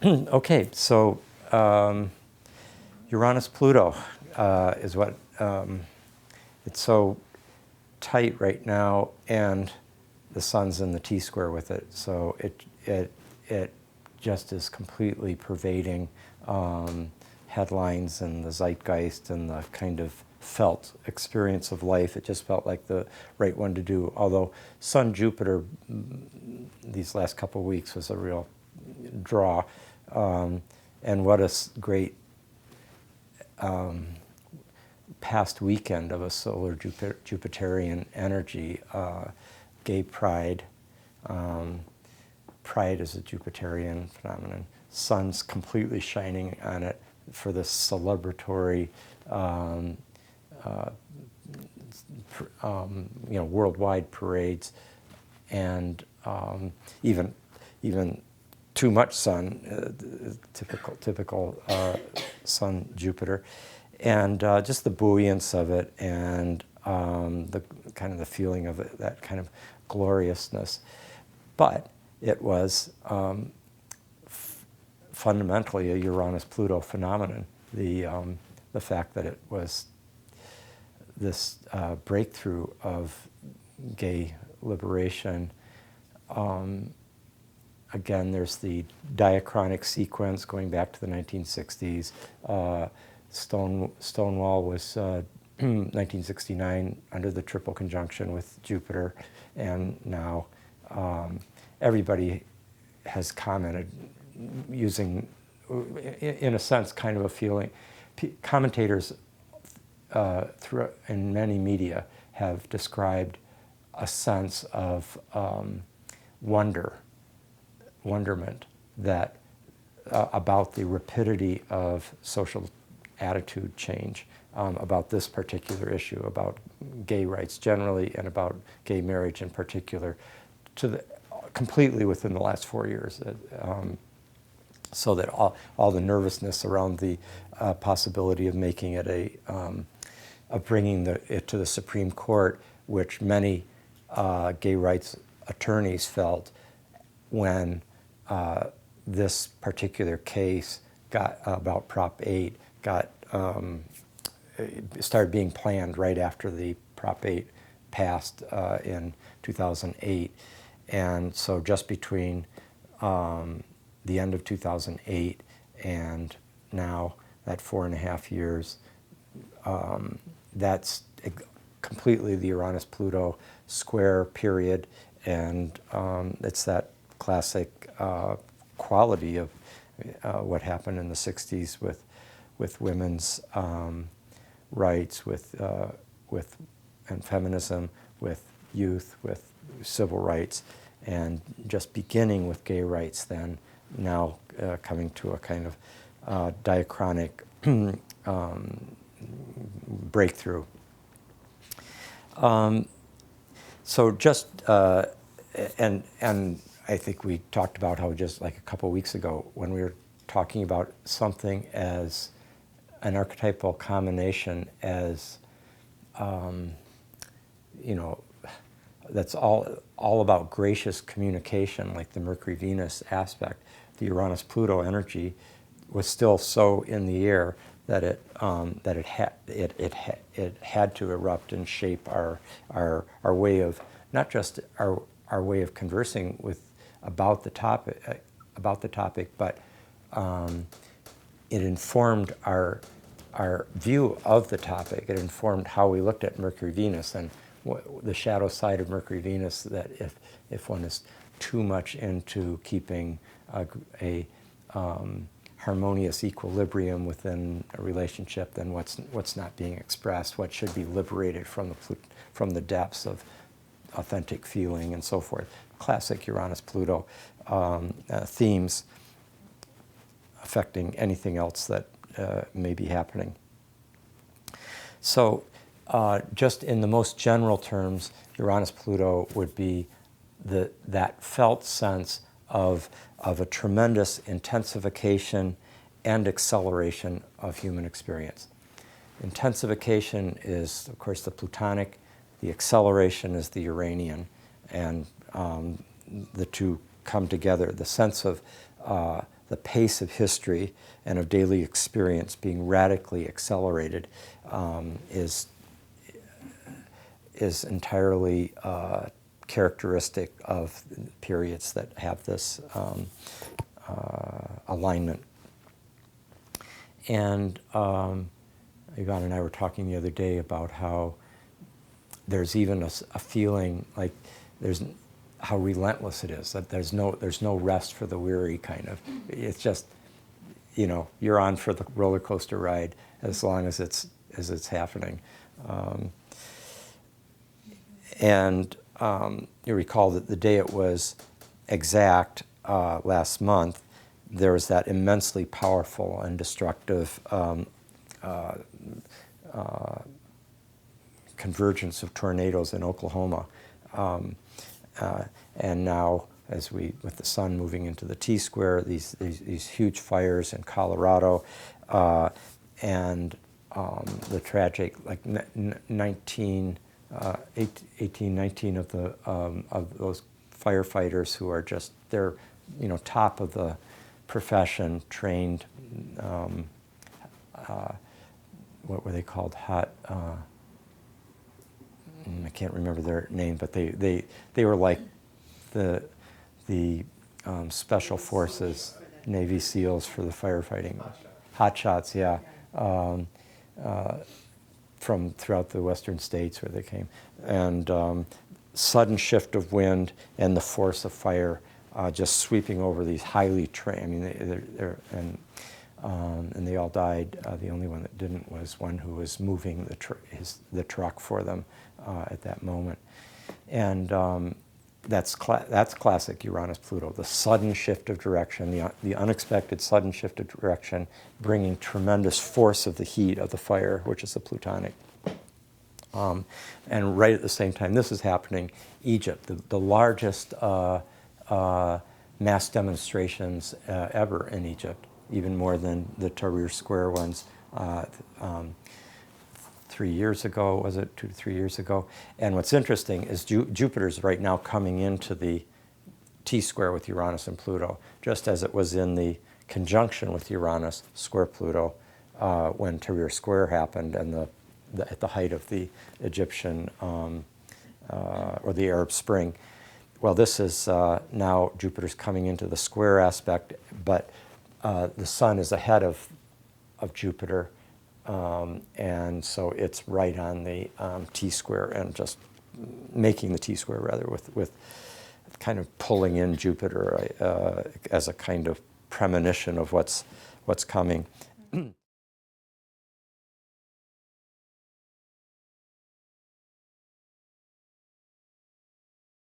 Okay, so Uranus-Pluto is what it's so tight right now, and the sun's in the T-square with it, so it just is completely pervading headlines and the zeitgeist and the kind of felt experience of life. It just felt like the right one to do. Although Sun-Jupiter these last couple of weeks was a real draw, and what a great past weekend of a solar Jupiterian energy. Gay pride. Pride is a Jupiterian phenomenon. Sun's completely shining on it for this celebratory, worldwide parades, and even too much sun, typical Sun Jupiter, and just the buoyance of it, and the kind of the feeling of it, that kind of gloriousness. But it was fundamentally a Uranus-Pluto phenomenon. The fact that it was this breakthrough of gay liberation. Again, there's the diachronic sequence going back to the 1960s. Stonewall was 1969 under the triple conjunction with Jupiter, and now everybody has commented using, in a sense, kind of a feeling. Commentators in many media have described a sense of wonderment that about the rapidity of social attitude change about this particular issue, about gay rights generally and about gay marriage in particular, completely within the last 4 years. So that all the nervousness around the possibility of making it of bringing it to the Supreme Court, which many gay rights attorneys felt when this particular case got about Prop 8 started being planned right after the Prop 8 passed in 2008. And so just between the end of 2008 and now, that 4.5 years, that's completely the Uranus-Pluto square period, and it's that classic quality of what happened in the 60s with women's rights, and feminism, with youth, with civil rights, and just beginning with gay rights, then now coming to a kind of diachronic breakthrough. So just and I think we talked about how just like a couple weeks ago, when we were talking about something as an archetypal combination as that's all about gracious communication, like the Mercury-Venus aspect. The Uranus-Pluto energy was still so in the air that it had to erupt and shape our way of, not just our way of conversing about the topic, but it informed our view of the topic. It informed how we looked at Mercury-Venus and the shadow side of Mercury-Venus, that if one is too much into keeping a harmonious equilibrium within a relationship, then what's not being expressed, what should be liberated from the depths of authentic feeling and so forth. Classic Uranus-Pluto themes affecting anything else that may be happening. So just in the most general terms, Uranus-Pluto would be that felt sense of a tremendous intensification and acceleration of human experience. Intensification is, of course, the Plutonic. The acceleration is the Uranian, and the two come together. The sense of the pace of history and of daily experience being radically accelerated is entirely characteristic of periods that have this alignment. And Yvonne and I were talking the other day about how there's even a feeling like how relentless it is, that there's no rest for the weary, kind of. It's just, you're on for the roller coaster ride as long as it's happening. And you recall that the day it was exact last month, there was that immensely powerful and destructive convergence of tornadoes in Oklahoma. And now, with the sun moving into the T-square, these huge fires in Colorado, and the tragic, like 19 of those firefighters who are just, they're, top of the profession, trained, what were they called? I can't remember their name, but they were like the special forces, Navy SEALs for the firefighting. Hot shots, yeah. From throughout the western states where they came. And sudden shift of wind and the force of fire just sweeping over these highly trained, and they all died. The only one that didn't was one who was moving the truck for them at that moment. And that's classic Uranus-Pluto, the sudden shift of direction, the unexpected sudden shift of direction, bringing tremendous force of the heat of the fire, which is the plutonic. And right at the same time this is happening, Egypt, the largest mass demonstrations ever in Egypt, even more than the Tahrir Square ones 3 years ago, was it 2 to 3 years ago? And what's interesting is Jupiter's right now coming into the T-square with Uranus and Pluto, just as it was in the conjunction with Uranus square Pluto when Tahrir Square happened, and at the height of the Egyptian or the Arab Spring. Well, this is now Jupiter's coming into the square aspect, but the Sun is ahead of Jupiter, and so it's right on the T-square, and just making the T-square rather with kind of pulling in Jupiter as a kind of premonition of what's coming.